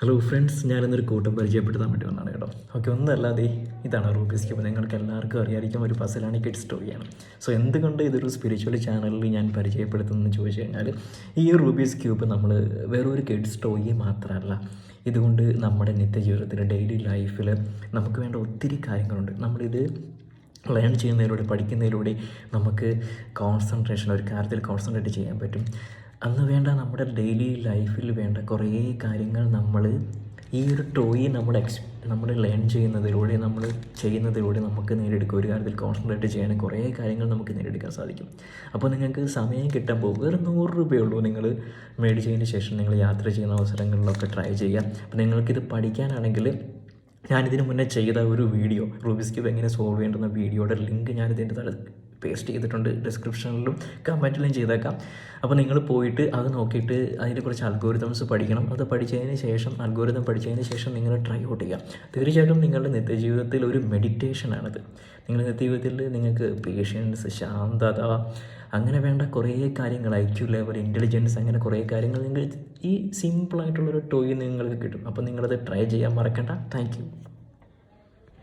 Hello friends, ഞാനിന്നൊരു കൂട്ടം പരിചയപ്പെടുത്താൻ വേണ്ടി വന്നതാണ് കേട്ടോ. ഓക്കെ, ഒന്നല്ലാതെ ഇതാണ് റൂബിക്സ് ക്യൂബ്. നിങ്ങൾക്ക് എല്ലാവർക്കും അറിയായിരിക്കും, ഒരു പസിലാണ്, കിഡ് സ്റ്റോറിയാണ്. സോ എന്തുകൊണ്ട് ഇതൊരു സ്പിരിച്വൽ ചാനലിൽ ഞാൻ പരിചയപ്പെടുത്തുന്നതെന്ന് ചോദിച്ചു കഴിഞ്ഞാൽ, ഈ റൂബിക്സ് ക്യൂബ് നമ്മൾ വേറൊരു കിഡ് സ്റ്റോറി മാത്രമല്ല, ഇതുകൊണ്ട് നമ്മുടെ നിത്യജീവിതത്തിൽ ഡെയിലി ലൈഫിൽ നമുക്ക് വേണ്ട ഒത്തിരി കാര്യങ്ങളുണ്ട്. നമ്മളിത് ലേൺ ചെയ്യുന്നതിലൂടെ, പഠിക്കുന്നതിലൂടെ നമുക്ക് ഒരു കാര്യത്തിൽ കോൺസെൻട്രേറ്റ് ചെയ്യാൻ പറ്റും. അന്ന് വേണ്ട നമ്മുടെ ഡെയിലി ലൈഫിൽ വേണ്ട കുറേ കാര്യങ്ങൾ നമ്മൾ ഈ ഒരു ടോയ് നമ്മൾ ലേൺ ചെയ്യുന്നതിലൂടെ നമുക്ക് നേടിയെടുക്കും. ഒരു കാര്യത്തിൽ കോൺസെൻട്രേറ്റ് ചെയ്യാനും കുറേ കാര്യങ്ങൾ നമുക്ക് നേടിയെടുക്കാൻ സാധിക്കും. അപ്പോൾ നിങ്ങൾക്ക് സമയം കിട്ടുമ്പോൾ വെറും 100 രൂപയുള്ളൂ. നിങ്ങൾ മേടിച്ചതിന് ശേഷം നിങ്ങൾ യാത്ര ചെയ്യുന്ന അവസരങ്ങളിലൊക്കെ ട്രൈ ചെയ്യുക. അപ്പോൾ നിങ്ങൾക്കിത് പഠിക്കാനാണെങ്കിൽ ഞാനിതിന് മുന്നേ ചെയ്ത ഒരു വീഡിയോ, റൂബിക്സ് ക്യൂബ് എങ്ങനെ സോൾവ് ചെയ്യേണ്ടുന്ന വീഡിയോയുടെ ലിങ്ക് ഞാനിതിൻ്റെ താഴെ പേസ്റ്റ് ചെയ്തിട്ടുണ്ട്. ഡിസ്ക്രിപ്ഷനിലും കമൻറ്റിലും ചെയ്തേക്കാം. അപ്പോൾ നിങ്ങൾ പോയിട്ട് അത് നോക്കിയിട്ട് അതിനെക്കുറിച്ച് അൽഗോരിതംസ് പഠിക്കണം. അത് പഠിച്ചതിന് ശേഷം, അൽഗോരിതം പഠിച്ചതിന് ശേഷം നിങ്ങൾ ട്രൈ ഔട്ട് ചെയ്യാം. തീർച്ചയായിട്ടും നിങ്ങളുടെ നിത്യജീവിതത്തിൽ ഒരു മെഡിറ്റേഷനാണിത്. നിങ്ങളുടെ നിത്യജീവിതത്തിൽ നിങ്ങൾക്ക് പേഷ്യൻസ്, ശാന്തത, അങ്ങനെ വേണ്ട കുറേ കാര്യങ്ങൾ, IQ ലെവൽ, ഇൻ്റലിജൻസ്, അങ്ങനെ കുറേ കാര്യങ്ങൾ നിങ്ങൾ ഈ സിമ്പിളായിട്ടുള്ളൊരു ടോയ് നിങ്ങൾക്ക് കിട്ടും. അപ്പോൾ നിങ്ങളത് ട്രൈ ചെയ്യാൻ മറക്കണ്ട. Thank you.